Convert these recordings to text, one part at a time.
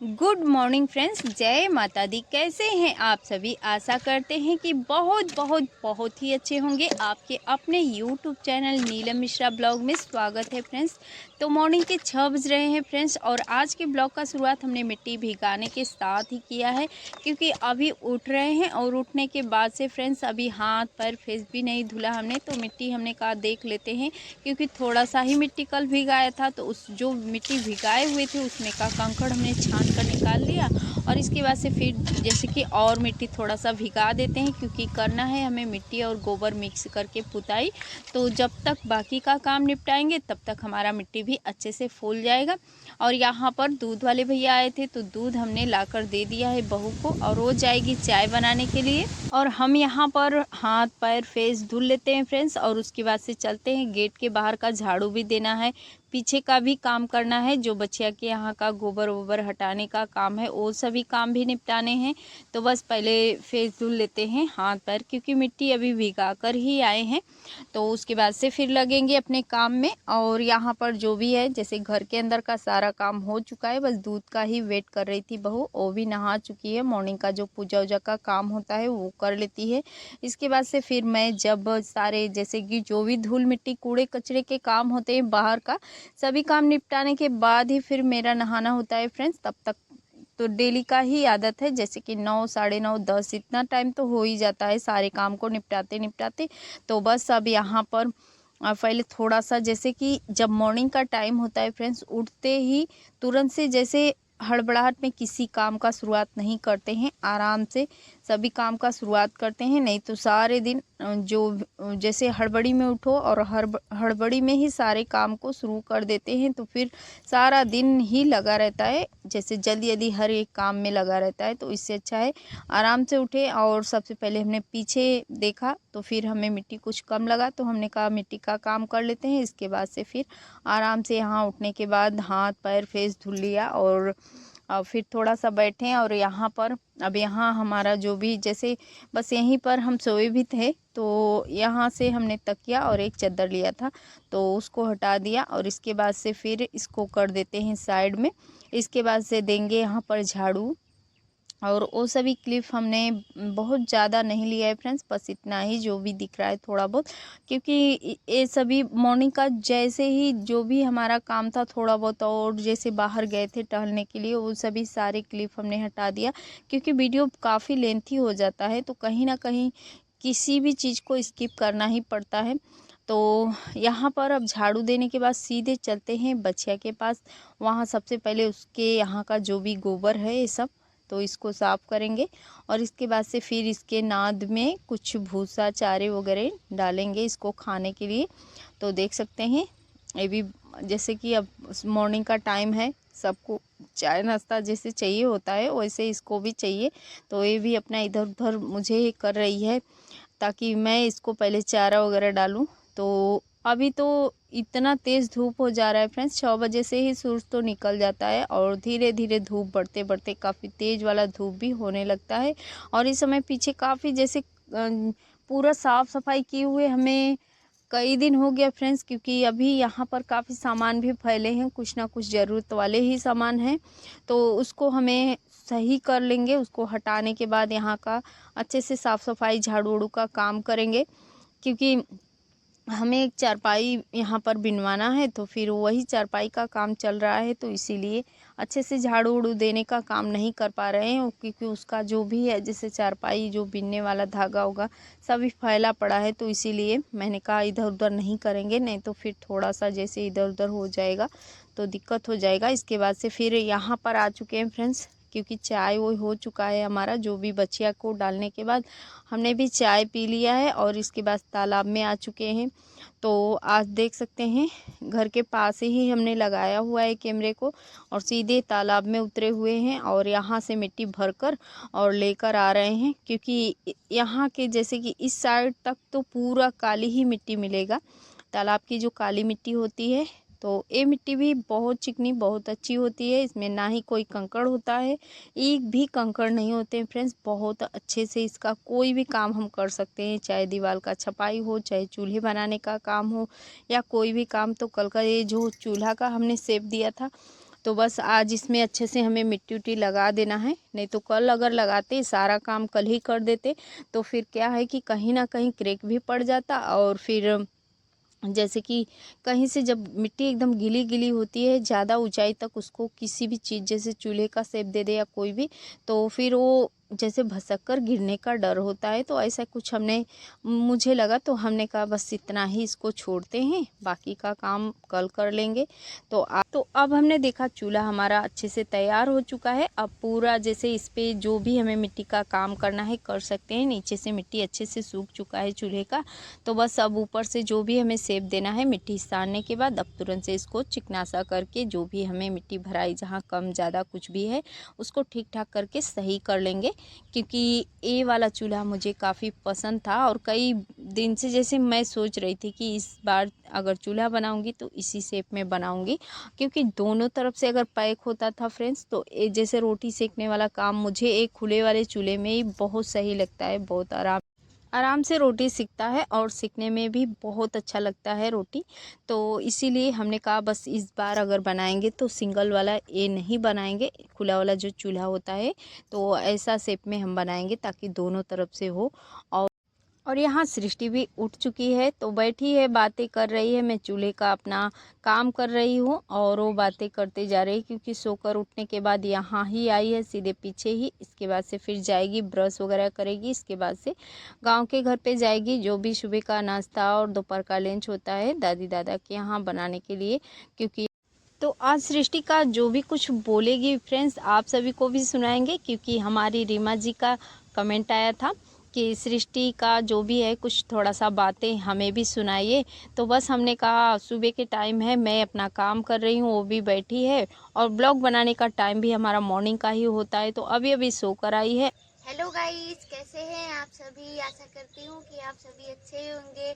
Good morning friends, जय माता दी। कैसे हैं आप सभी? आशा करते हैं कि बहुत बहुत बहुत ही अच्छे होंगे। आपके अपने YouTube channel Neelam Mishra blog में स्वागत है फ्रेंड्स। तो मॉर्निंग के 6 बज रहे हैं फ्रेंड्स, और आज के ब्लॉग का शुरुआत हमने मिट्टी भिगाने के साथ ही किया है, क्योंकि अभी उठ रहे हैं और उठने के बाद से फ्रेंड्स अभी हाथ पैर फेस भी नहीं धुला हमने। तो मिट्टी हमने कहा देख लेते हैं, क्योंकि थोड़ा सा ही मिट्टी कल भिगाया था, तो उस जो मिट्टी भिगाए हुए थे उसमें का कंकड़ हमने छान कर निकाल लिया। और इसके बाद से फिर जैसे कि और मिट्टी थोड़ा सा भिगा देते हैं, क्योंकि करना है हमें मिट्टी और गोबर मिक्स करके पुताई। तो जब तक बाकी का काम निपटाएंगे तब तक हमारा मिट्टी भी अच्छे से फूल जाएगा। और यहाँ पर दूध वाले भैया आए थे, तो दूध हमने लाकर दे दिया है बहू को, और वो जाएगी चाय बनाने के लिए। और हम यहाँ पर हाथ पैर फेस धुल लेते हैं फ्रेंड्स, और उसके बाद से चलते हैं। गेट के बाहर का झाड़ू भी देना है, पीछे का भी काम करना है, जो बच्चिया के यहाँ का गोबर वोबर हटाने का काम है वो सभी काम भी निपटाने हैं। तो बस पहले फेस धुल लेते हैं हाथ पैर, क्योंकि मिट्टी अभी भिगा कर ही आए हैं। तो उसके बाद से फिर लगेंगे अपने काम में। और यहाँ पर जो भी है, जैसे घर के अंदर का सारा काम हो चुका है, बस दूध का ही वेट कर रही थी बहू। वो भी नहा चुकी है, मॉर्निंग का जो पूजा वूजा का काम होता है वो कर लेती है। इसके बाद से फिर मैं जब सारे जैसे कि जो भी धूल मिट्टी कूड़े कचरे के काम होते हैं बाहर का, सभी काम निपटाने के बाद ही फिर मेरा नहाना होता है फ्रेंड्स। तब तक तो डेली का ही आदत है, जैसे कि 9, साढ़े 9, 10 इतना टाइम तो हो ही जाता है सारे काम को निपटाते निपटाते। तो बस अब यहाँ पर पहले थोड़ा सा, जैसे कि जब मॉर्निंग का टाइम होता है फ्रेंड्स, उठते ही तुरंत से जैसे हड़बड़ाहट में किसी काम का शुरुआत नहीं करते हैं, आराम से सभी काम का शुरुआत करते हैं। नहीं तो सारे दिन जो जैसे हड़बड़ी में उठो और हड़बड़ी में ही सारे काम को शुरू कर देते हैं, तो फिर सारा दिन ही लगा रहता है, जैसे जल्दी जल्दी हर एक काम में लगा रहता है। तो इससे अच्छा है आराम से उठे। और सबसे पहले हमने पीछे देखा तो फिर हमें मिट्टी कुछ कम लगा, तो हमने कहा मिट्टी का काम कर लेते हैं। इसके बाद से फिर आराम से यहाँ उठने के बाद हाथ पैर फेस धुल लिया, और फिर थोड़ा सा बैठे। और यहाँ पर अब यहाँ हमारा जो भी, जैसे बस यहीं पर हम सोए भी थे, तो यहाँ से हमने तकिया और एक चादर लिया था, तो उसको हटा दिया। और इसके बाद से फिर इसको कर देते हैं साइड में। इसके बाद से देंगे यहाँ पर झाड़ू। और वो सभी क्लिप हमने बहुत ज़्यादा नहीं लिया है फ्रेंड्स, बस इतना ही जो भी दिख रहा है थोड़ा बहुत, क्योंकि ये सभी मॉर्निंग का जैसे ही जो भी हमारा काम था थोड़ा बहुत, और जैसे बाहर गए थे टहलने के लिए, वो सभी सारे क्लिप हमने हटा दिया, क्योंकि वीडियो काफ़ी लेंथी हो जाता है, तो कहीं ना कहीं किसी भी चीज़ को स्किप करना ही पड़ता है। तो यहाँ पर अब झाड़ू देने के बाद सीधे चलते हैं बछिया के पास। वहाँ सबसे पहले उसके यहाँ का जो भी गोबर है ये सब, तो इसको साफ़ करेंगे। और इसके बाद से फिर इसके नाद में कुछ भूसा चारे वगैरह डालेंगे इसको खाने के लिए। तो देख सकते हैं ये भी, जैसे कि अब मॉर्निंग का टाइम है, सबको चाय नाश्ता जैसे चाहिए होता है वैसे इसको भी चाहिए। तो ये भी अपना इधर उधर मुझे कर रही है, ताकि मैं इसको पहले चारा वगैरह डालूं। तो अभी तो इतना तेज़ धूप हो जा रहा है फ्रेंड्स, 6 बजे से ही सूरज तो निकल जाता है, और धीरे धीरे धूप बढ़ते बढ़ते काफ़ी तेज़ वाला धूप भी होने लगता है। और इस समय पीछे काफ़ी जैसे पूरा साफ़ सफाई किए हुए हमें कई दिन हो गया फ्रेंड्स, क्योंकि अभी यहाँ पर काफ़ी सामान भी फैले हैं, कुछ ना कुछ ज़रूरत वाले ही सामान हैं, तो उसको हमें सही कर लेंगे। उसको हटाने के बाद यहाँ का अच्छे से साफ़ सफाई झाड़ू उड़ू का काम करेंगे, क्योंकि हमें एक चारपाई यहाँ पर बिनवाना है, तो फिर वही चारपाई का काम चल रहा है, तो इसीलिए अच्छे से झाड़ू उड़ू देने का काम नहीं कर पा रहे हैं, क्योंकि उसका जो भी है जैसे चारपाई जो बिनने वाला धागा होगा सभी फैला पड़ा है। तो इसीलिए मैंने कहा इधर उधर नहीं करेंगे, नहीं तो फिर थोड़ा सा जैसे इधर उधर हो जाएगा तो दिक्कत हो जाएगा। इसके बाद से फिर यहाँ पर आ चुके हैं फ्रेंड्स, क्योंकि चाय वो हो चुका है हमारा, जो भी बचिया को डालने के बाद हमने भी चाय पी लिया है। और इसके बाद तालाब में आ चुके हैं। तो आज देख सकते हैं घर के पास ही हमने लगाया हुआ है कैमरे को, और सीधे तालाब में उतरे हुए हैं, और यहाँ से मिट्टी भरकर और लेकर आ रहे हैं, क्योंकि यहाँ के जैसे कि इस साइड तक तो पूरा काली ही मिट्टी मिलेगा, तालाब की जो काली मिट्टी होती है। तो ये मिट्टी भी बहुत चिकनी बहुत अच्छी होती है, इसमें ना ही कोई कंकड़ होता है, एक भी कंकड़ नहीं होते हैं फ्रेंड्स। बहुत अच्छे से इसका कोई भी काम हम कर सकते हैं, चाहे दीवार का छपाई हो, चाहे चूल्हे बनाने का काम हो, या कोई भी काम। तो कल का ये जो चूल्हा का हमने शेप दिया था, तो बस आज इसमें अच्छे से हमें मिट्टी उट्टी लगा देना है, नहीं तो कल अगर लगाते सारा काम कल ही कर देते तो फिर क्या है कि कहीं ना कहीं क्रैक भी पड़ जाता। और फिर जैसे कि कहीं से जब मिट्टी एकदम गीली गीली होती है ज़्यादा ऊंचाई तक उसको किसी भी चीज़ जैसे चूल्हे का शेप दे दे या कोई भी, तो फिर वो जैसे भसक कर गिरने का डर होता है। तो ऐसा कुछ हमने मुझे लगा तो हमने कहा बस इतना ही इसको छोड़ते हैं, बाकी का काम कल कर लेंगे। तो अब हमने देखा चूल्हा हमारा अच्छे से तैयार हो चुका है। अब पूरा जैसे इस पर जो भी हमें मिट्टी का काम करना है कर सकते हैं। नीचे से मिट्टी अच्छे से सूख चुका है चूल्हे का, तो बस अब ऊपर से जो भी हमें शेप देना है मिट्टी सानने के बाद अब तुरंत से इसको चिकनासा करके जो भी हमें मिट्टी भराई जहाँ कम ज़्यादा कुछ भी है उसको ठीक ठाक करके सही कर लेंगे। क्योंकि ये वाला चूल्हा मुझे काफ़ी पसंद था और कई दिन से जैसे मैं सोच रही थी कि इस बार अगर चूल्हा बनाऊंगी तो इसी शेप में बनाऊंगी, क्योंकि दोनों तरफ से अगर पैक होता था फ्रेंड्स तो जैसे रोटी सेकने वाला काम मुझे एक खुले वाले चूल्हे में ही बहुत सही लगता है। बहुत आराम से रोटी सिकता है और सिकने में भी बहुत अच्छा लगता है रोटी। तो इसीलिए हमने कहा बस इस बार अगर बनाएंगे तो सिंगल वाला ये नहीं बनाएंगे, खुला वाला जो चूल्हा होता है तो ऐसा शेप में हम बनाएंगे ताकि दोनों तरफ से हो। और यहाँ सृष्टि भी उठ चुकी है तो बैठी है बातें कर रही है, मैं चूल्हे का अपना काम कर रही हूँ और वो बातें करते जा रही है क्योंकि सोकर उठने के बाद यहाँ ही आई है सीधे पीछे ही। इसके बाद से फिर जाएगी ब्रश वगैरह करेगी, इसके बाद से गांव के घर पे जाएगी जो भी सुबह का नाश्ता और दोपहर का लंच होता है दादी दादा के यहाँ बनाने के लिए। क्योंकि तो आज सृष्टि का जो भी कुछ बोलेगी फ्रेंड्स आप सभी को भी सुनाएंगे, क्योंकि हमारी रीमा जी का कमेंट आया था कि सृष्टि का जो भी है कुछ थोड़ा सा बातें हमें भी सुनाइए। तो बस हमने कहा सुबह के टाइम है, मैं अपना काम कर रही हूँ, वो भी बैठी है और ब्लॉग बनाने का टाइम भी हमारा मॉर्निंग का ही होता है। तो अभी अभी सो कर आई है। हेलो गाइस, कैसे हैं आप सभी। आशा करती हूँ कि आप सभी अच्छे होंगे।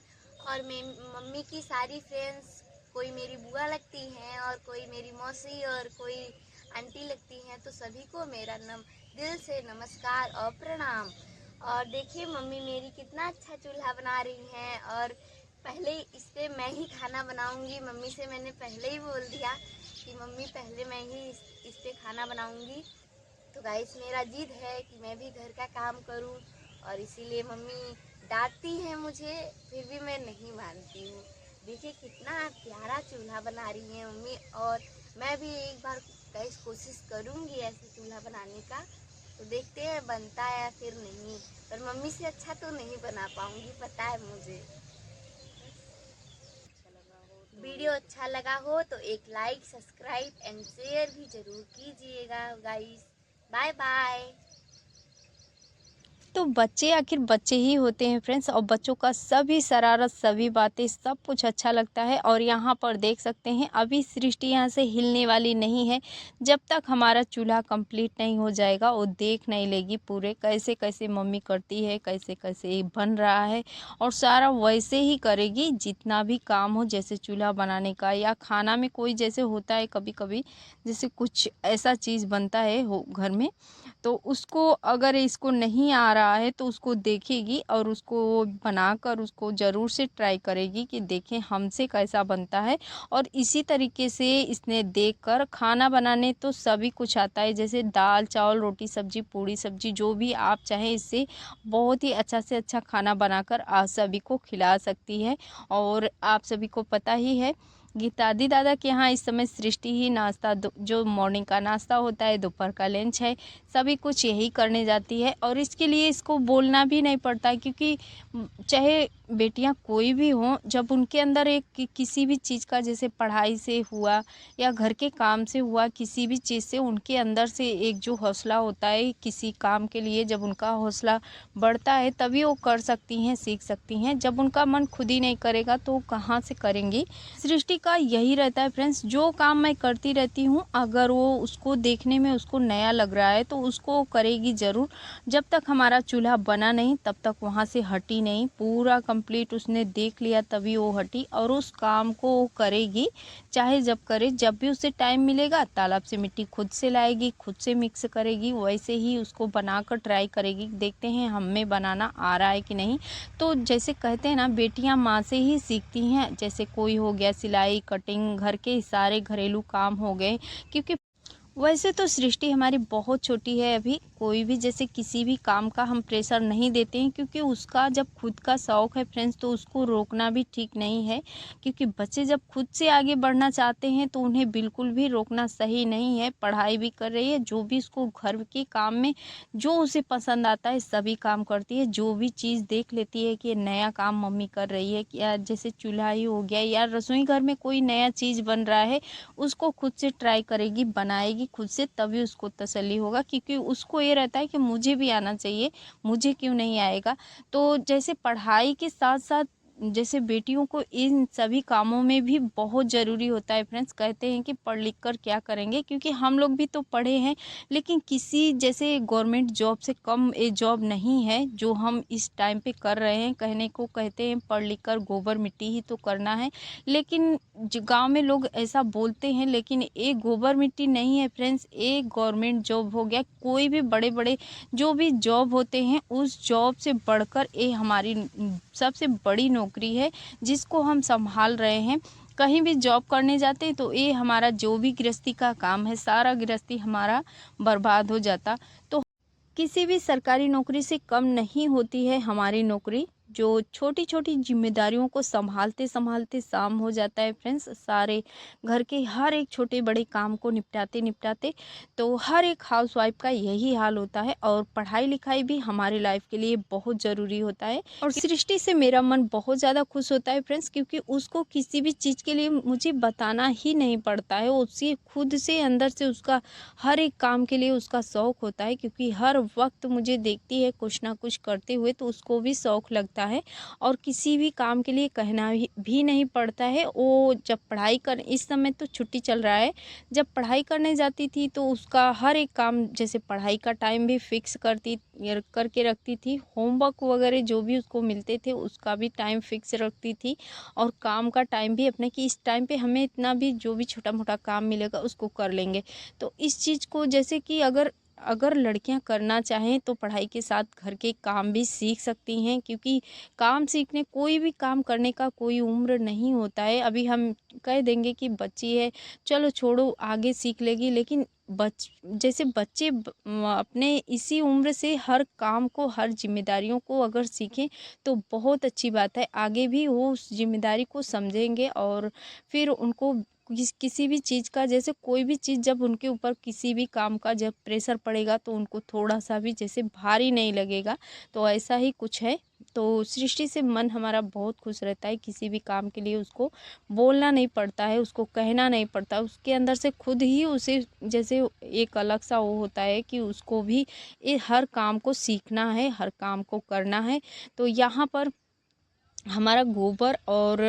और मैं मम्मी की सारी फ्रेंड्स, कोई मेरी बुआ लगती हैं और कोई मेरी मौसी और कोई आंटी लगती हैं, तो सभी को मेरा दिल से नमस्कार और प्रणाम। और देखिए मम्मी मेरी कितना अच्छा चूल्हा बना रही हैं और पहले इस पे मैं ही खाना बनाऊंगी। मम्मी से मैंने पहले ही बोल दिया कि मम्मी पहले मैं ही इस पे खाना बनाऊंगी। तो गाइस मेरा जिद है कि मैं भी घर का काम करूं और इसीलिए मम्मी डांटती है मुझे, फिर भी मैं नहीं मानती हूँ। देखिए कितना प्यारा चूल्हा बना रही है मम्मी, और मैं भी एक बार गाइस कोशिश करूँगी ऐसे चूल्हा बनाने का। तो देखते हैं बनता है या फिर नहीं, पर मम्मी से अच्छा तो नहीं बना पाऊँगी, पता है मुझे। वीडियो अच्छा लगा हो तो एक लाइक, सब्सक्राइब एंड शेयर भी जरूर कीजिएगा गाइस। Bye bye. तो बच्चे आखिर बच्चे ही होते हैं फ्रेंड्स, और बच्चों का सभी शरारत सभी बातें सब कुछ अच्छा लगता है। और यहाँ पर देख सकते हैं अभी सृष्टि यहाँ से हिलने वाली नहीं है, जब तक हमारा चूल्हा कंप्लीट नहीं हो जाएगा वो देख नहीं लेगी पूरे कैसे कैसे मम्मी करती है, कैसे कैसे बन रहा है। और सारा वैसे ही करेगी जितना भी काम हो, जैसे चूल्हा बनाने का या खाना में कोई जैसे होता है कभी कभी जैसे कुछ ऐसा चीज़ बनता है हो घर में, तो उसको अगर इसको नहीं आ रहा है तो उसको देखेगी और उसको बनाकर उसको ज़रूर से ट्राई करेगी कि देखें हमसे कैसा बनता है। और इसी तरीके से इसने देखकर खाना बनाने तो सभी कुछ आता है, जैसे दाल चावल रोटी सब्जी पूड़ी सब्जी जो भी आप चाहें इससे बहुत ही अच्छा से अच्छा खाना बनाकर आप सभी को खिला सकती है। और आप सभी को पता ही है कि दादी दादा के यहाँ इस समय सृष्टि ही नाश्ता जो मॉर्निंग का नाश्ता होता है दोपहर का लंच है सभी कुछ यही करने जाती है। और इसके लिए इसको बोलना भी नहीं पड़ता है, क्योंकि चाहे बेटियां कोई भी हों जब उनके अंदर एक किसी भी चीज़ का जैसे पढ़ाई से हुआ या घर के काम से हुआ किसी भी चीज़ से उनके अंदर से एक जो हौसला होता है किसी काम के लिए, जब उनका हौसला बढ़ता है तभी वो कर सकती हैं सीख सकती हैं। जब उनका मन खुद ही नहीं करेगा तो कहाँ से करेंगी। सृष्टि का यही रहता है फ्रेंड्स, जो काम मैं करती रहती हूँ अगर वो उसको देखने में उसको नया लग रहा है तो उसको करेगी ज़रूर। जब तक हमारा चूल्हा बना नहीं तब तक वहाँ से हटी नहीं, पूरा कंप्लीट उसने देख लिया तभी वो हटी और उस काम को वो करेगी चाहे जब करे। जब भी उसे टाइम मिलेगा तालाब से मिट्टी खुद से लाएगी, खुद से मिक्स करेगी, वैसे ही उसको बनाकर ट्राई करेगी। देखते हैं हमें बनाना आ रहा है कि नहीं। तो जैसे कहते हैं ना बेटियां माँ से ही सीखती हैं, जैसे कोई हो गया सिलाई सिलाई कटिंग घर के सारे घरेलू काम हो गए। क्योंकि वैसे तो सृष्टि हमारी बहुत छोटी है, अभी कोई भी जैसे किसी भी काम का हम प्रेशर नहीं देते हैं, क्योंकि उसका जब खुद का शौक़ है फ्रेंड्स तो उसको रोकना भी ठीक नहीं है। क्योंकि बच्चे जब खुद से आगे बढ़ना चाहते हैं तो उन्हें बिल्कुल भी रोकना सही नहीं है। पढ़ाई भी कर रही है, जो भी उसको घर के काम में जो उसे पसंद आता है सभी काम करती है। जो भी चीज़ देख लेती है कि ये नया काम मम्मी कर रही है, या जैसे चूल्हा ही हो गया या रसोई घर में कोई नया चीज़ बन रहा है, उसको खुद से ट्राई करेगी, बनाएगी खुद से, तभी उसको तसल्ली होगा। क्योंकि उसको ये रहता है कि मुझे भी आना चाहिए, मुझे क्यों नहीं आएगा। तो जैसे पढ़ाई के साथ साथ जैसे बेटियों को इन सभी कामों में भी बहुत ज़रूरी होता है फ्रेंड्स। कहते हैं कि पढ़ लिख कर क्या करेंगे, क्योंकि हम लोग भी तो पढ़े हैं, लेकिन किसी जैसे गवर्नमेंट जॉब से कम ये जॉब नहीं है जो हम इस टाइम पे कर रहे हैं। कहने को कहते हैं पढ़ लिख कर गोबर मिट्टी ही तो करना है, लेकिन गांव में लोग ऐसा बोलते हैं, लेकिन ये गोबर मिट्टी नहीं है फ्रेंड्स। ये गवर्नमेंट जॉब हो गया, कोई भी बड़े बड़े जो भी जॉब होते हैं उस जॉब से बढ़कर ये हमारी सबसे बड़ी नौकरी है जिसको हम संभाल रहे हैं। कहीं भी जॉब करने जाते तो ये हमारा जो भी गृहस्थी का काम है सारा गृहस्थी हमारा बर्बाद हो जाता। तो किसी भी सरकारी नौकरी से कम नहीं होती है हमारी नौकरी, जो छोटी छोटी जिम्मेदारियों को संभालते संभालते शाम हो जाता है फ्रेंड्स। सारे घर के हर एक छोटे बड़े काम को निपटाते निपटाते तो हर एक हाउसवाइफ का यही हाल होता है। और पढ़ाई लिखाई भी हमारी लाइफ के लिए बहुत ज़रूरी होता है। और सृष्टि से मेरा मन बहुत ज़्यादा खुश होता है फ्रेंड्स, क्योंकि उसको किसी भी चीज़ के लिए मुझे बताना ही नहीं पड़ता है। उसी खुद से अंदर से उसका हर एक काम के लिए उसका शौक़ होता है। क्योंकि हर वक्त मुझे देखती है कुछ ना कुछ करते हुए, तो उसको भी शौक़ लगता है और किसी भी काम के लिए कहना भी नहीं पड़ता है। वो जब पढ़ाई कर, इस समय तो छुट्टी चल रहा है, जब पढ़ाई करने जाती थी तो उसका हर एक काम जैसे पढ़ाई का टाइम भी फिक्स करके रखती थी। होमवर्क वगैरह जो भी उसको मिलते थे उसका भी टाइम फिक्स रखती थी, और काम का टाइम भी अपने कि इस टाइम पे हमें इतना भी जो भी छोटा मोटा काम मिलेगा उसको कर लेंगे। तो इस चीज़ को जैसे कि अगर लड़कियां करना चाहें तो पढ़ाई के साथ घर के काम भी सीख सकती हैं। क्योंकि काम सीखने, कोई भी काम करने का कोई उम्र नहीं होता है। अभी हम कह देंगे कि बच्ची है चलो छोड़ो आगे सीख लेगी, लेकिन जैसे बच्चे अपने इसी उम्र से हर काम को, हर जिम्मेदारियों को अगर सीखें तो बहुत अच्छी बात है। आगे भी वो उस जिम्मेदारी को समझेंगे, और फिर उनको किसी भी चीज़ का, जैसे कोई भी चीज़ जब उनके ऊपर किसी भी काम का जब प्रेशर पड़ेगा तो उनको थोड़ा सा भी जैसे भारी नहीं लगेगा। तो ऐसा ही कुछ है। तो सृष्टि से मन हमारा बहुत खुश रहता है। किसी भी काम के लिए उसको बोलना नहीं पड़ता है, उसको कहना नहीं पड़ता, उसके अंदर से खुद ही उसे जैसे एक अलग सा वो होता है कि उसको भी ये हर काम को सीखना है, हर काम को करना है। तो यहाँ पर हमारा गोबर और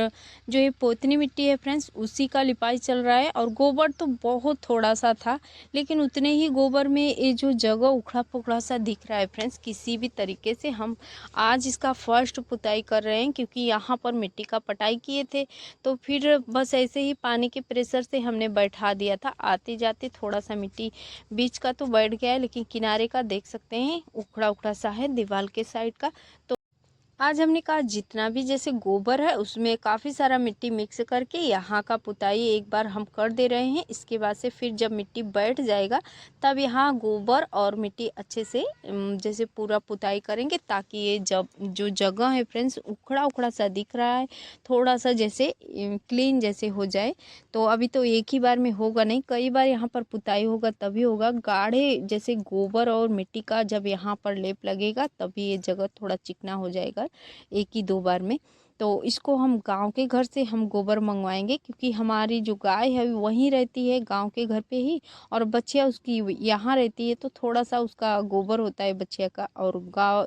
जो ये पोतनी मिट्टी है फ्रेंड्स उसी का लिपाई चल रहा है। और गोबर तो बहुत थोड़ा सा था, लेकिन उतने ही गोबर में ये जो जगह उखड़ा पुखड़ा सा दिख रहा है फ्रेंड्स, किसी भी तरीके से हम आज इसका फर्स्ट पुताई कर रहे हैं। क्योंकि यहाँ पर मिट्टी का पटाई किए थे, तो फिर बस ऐसे ही पानी के प्रेशर से हमने बैठा दिया था। आते जाते थोड़ा सा मिट्टी बीच का तो बैठ गया है, लेकिन किनारे का देख सकते हैं उखड़ा उखड़ा सा है दीवार के साइड का। तो आज हमने कहा जितना भी जैसे गोबर है उसमें काफ़ी सारा मिट्टी मिक्स करके यहाँ का पुताई एक बार हम कर दे रहे हैं। इसके बाद से फिर जब मिट्टी बैठ जाएगा तब यहाँ गोबर और मिट्टी अच्छे से जैसे पूरा पुताई करेंगे, ताकि ये जब जो जगह है फ्रेंड्स उखड़ा उखड़ा सा दिख रहा है थोड़ा सा जैसे क्लीन जैसे हो जाए। तो अभी तो एक ही बार में होगा नहीं, कई बार यहाँ पर पुताई होगा तभी होगा। गाढ़े जैसे गोबर और मिट्टी का जब यहाँ पर लेप लगेगा तभी ये जगह थोड़ा चिकना हो जाएगा एक ही दो बार में। तो इसको हम गांव के घर से हम गोबर मंगवाएंगे, क्योंकि हमारी जो गाय है वहीं रहती है गांव के घर पे ही, और बच्चिया उसकी यहाँ रहती है। तो थोड़ा सा उसका गोबर होता है बच्चिया का, और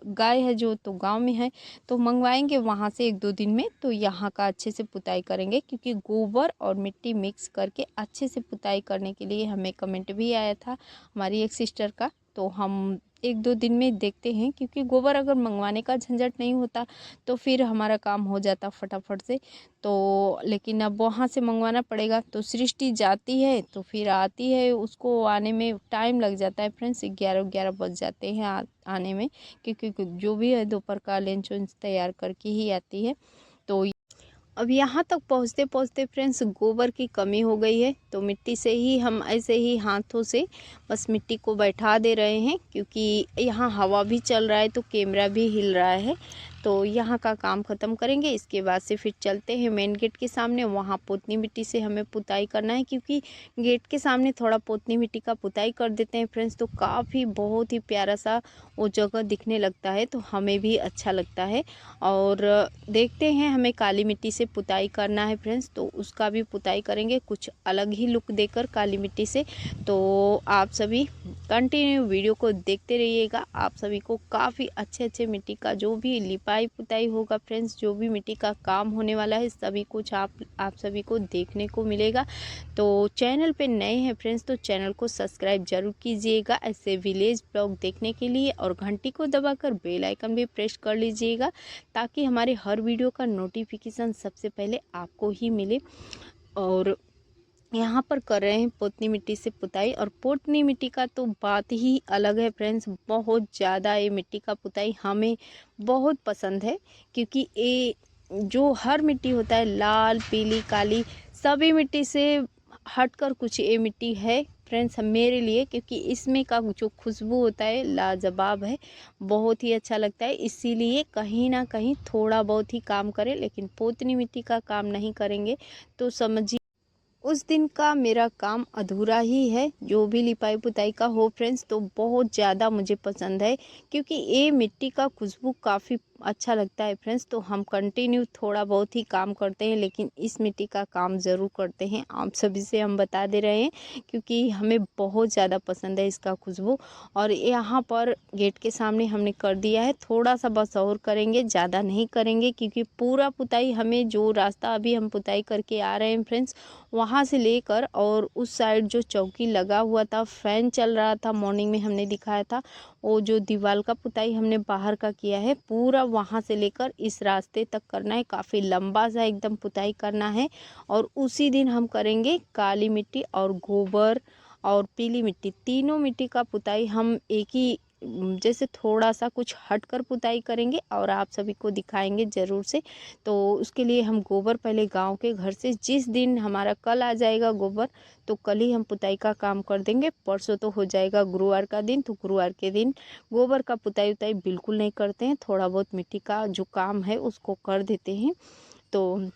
गाय है जो तो गांव में है, तो मंगवाएंगे वहाँ से एक दो दिन में। तो यहाँ का अच्छे से पुताई करेंगे, क्योंकि गोबर और मिट्टी मिक्स करके अच्छे से पुताई करने के लिए हमें कमेंट भी आया था हमारी एक सिस्टर का। तो हम एक दो दिन में देखते हैं, क्योंकि गोबर अगर मंगवाने का झंझट नहीं होता तो फिर हमारा काम हो जाता फटाफट से। तो लेकिन अब वहाँ से मंगवाना पड़ेगा। तो सृष्टि जाती है तो फिर आती है, उसको आने में टाइम लग जाता है फ्रेंड्स, 11 बज जाते हैं आने में, क्योंकि जो भी है दोपहर का लंच वंच तैयार करके ही आती है। तो अब यहाँ तक पहुँचते पहुँचते फ्रेंड्स गोबर की कमी हो गई है, तो मिट्टी से ही हम ऐसे ही हाथों से बस मिट्टी को बैठा दे रहे हैं, क्योंकि यहाँ हवा भी चल रहा है तो कैमरा भी हिल रहा है। तो यहाँ का काम ख़त्म करेंगे, इसके बाद से फिर चलते हैं मेन गेट के सामने। वहाँ पोतनी मिट्टी से हमें पुताई करना है, क्योंकि गेट के सामने थोड़ा पोतनी मिट्टी का पुताई कर देते हैं फ्रेंड्स, तो काफ़ी बहुत ही प्यारा सा वो जगह दिखने लगता है, तो हमें भी अच्छा लगता है। और देखते हैं, हमें काली मिट्टी से पुताई करना है फ्रेंड्स, तो उसका भी पुताई करेंगे कुछ अलग ही लुक देकर काली मिट्टी से। तो आप सभी कंटिन्यू वीडियो को देखते रहिएगा। आप सभी को काफ़ी अच्छे अच्छे मिट्टी का जो भी लिपाई पुताई होगा फ्रेंड्स, जो भी मिट्टी का काम होने वाला है, सभी कुछ आप सभी को देखने को मिलेगा। तो चैनल पे नए हैं फ्रेंड्स तो चैनल को सब्सक्राइब जरूर कीजिएगा ऐसे विलेज ब्लॉग देखने के लिए, और घंटी को दबाकर बेल आइकन भी प्रेस कर लीजिएगा, ताकि हमारे हर वीडियो का नोटिफिकेशन सबसे पहले आपको ही मिले। और यहाँ पर कर रहे हैं पोतनी मिट्टी से पुताई, और पोतनी मिट्टी का तो बात ही अलग है फ्रेंड्स। बहुत ज़्यादा ये मिट्टी का पुताई हमें बहुत पसंद है, क्योंकि ये जो हर मिट्टी होता है लाल पीली काली, सभी मिट्टी से हटकर कुछ ये मिट्टी है फ्रेंड्स मेरे लिए, क्योंकि इसमें का जो खुशबू होता है लाजवाब है, बहुत ही अच्छा लगता है। इसीलिए कहीं ना कहीं थोड़ा बहुत ही काम करें, लेकिन पोतनी मिट्टी का काम नहीं करेंगे तो समझिए उस दिन का मेरा काम अधूरा ही है। जो भी लिपाई पुताई का हो फ्रेंड्स, तो बहुत ज़्यादा मुझे पसंद है, क्योंकि ये मिट्टी का खुशबू काफ़ी अच्छा लगता है फ्रेंड्स। तो हम कंटिन्यू थोड़ा बहुत ही काम करते हैं, लेकिन इस मिट्टी का काम ज़रूर करते हैं। आप सभी से हम बता दे रहे हैं, क्योंकि हमें बहुत ज़्यादा पसंद है इसका खुशबू। और यहाँ पर गेट के सामने हमने कर दिया है, थोड़ा सा बस और करेंगे, ज़्यादा नहीं करेंगे, क्योंकि पूरा पुताई हमें जो रास्ता अभी हम पुताई करके आ रहे हैं फ्रेंड्स, वहाँ से लेकर और उस साइड जो चौकी लगा हुआ था, फैन चल रहा था, मॉर्निंग में हमने दिखाया था, वो जो दीवार का पुताई हमने बाहर का किया है, पूरा वहाँ से लेकर इस रास्ते तक करना है। काफ़ी लंबा सा एकदम पुताई करना है। और उसी दिन हम करेंगे काली मिट्टी और गोबर और पीली मिट्टी, तीनों मिट्टी का पुताई हम एक ही जैसे थोड़ा सा कुछ हटकर पुताई करेंगे और आप सभी को दिखाएंगे ज़रूर से। तो उसके लिए हम गोबर पहले गांव के घर से, जिस दिन हमारा कल आ जाएगा गोबर, तो कल ही हम पुताई का काम कर देंगे। परसों तो हो जाएगा गुरुवार का दिन, तो गुरुवार के दिन गोबर का पुताई उताई बिल्कुल नहीं करते हैं, थोड़ा बहुत मिट्टी का जो काम है उसको कर देते हैं। तो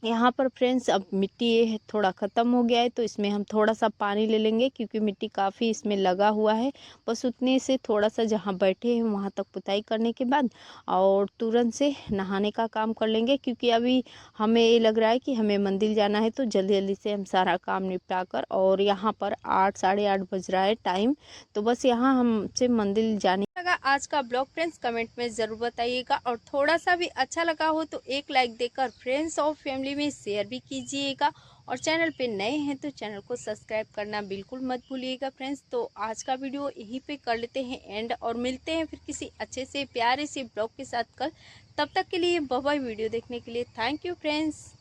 यहाँ पर फ्रेंड्स अब मिट्टी ये थोड़ा ख़त्म हो गया है, तो इसमें हम थोड़ा सा पानी ले लेंगे, क्योंकि मिट्टी काफ़ी इसमें लगा हुआ है। बस उतने से थोड़ा सा जहाँ बैठे हैं वहाँ तक पुताई करने के बाद और तुरंत से नहाने का काम कर लेंगे, क्योंकि अभी हमें ये लग रहा है कि हमें मंदिर जाना है, तो जल्दी जल्दी से हम सारा काम निपटा कर, और यहाँ पर 8 साढ़े 8 बज रहा है टाइम, तो बस यहाँ हमसे मंदिर जाने लगा। आज का ब्लॉग फ्रेंड्स कमेंट में ज़रूर बताइएगा, और थोड़ा सा भी अच्छा लगा हो तो एक लाइक देकर फ्रेंड्स और फैमिली में शेयर भी कीजिएगा। और चैनल पे नए हैं तो चैनल को सब्सक्राइब करना बिल्कुल मत भूलिएगा फ्रेंड्स। तो आज का वीडियो यहीं पे कर लेते हैं एंड, और मिलते हैं फिर किसी अच्छे से प्यारे से ब्लॉग के साथ कल। तब तक के लिए बाय बाय। वीडियो देखने के लिए थैंक यू फ्रेंड्स।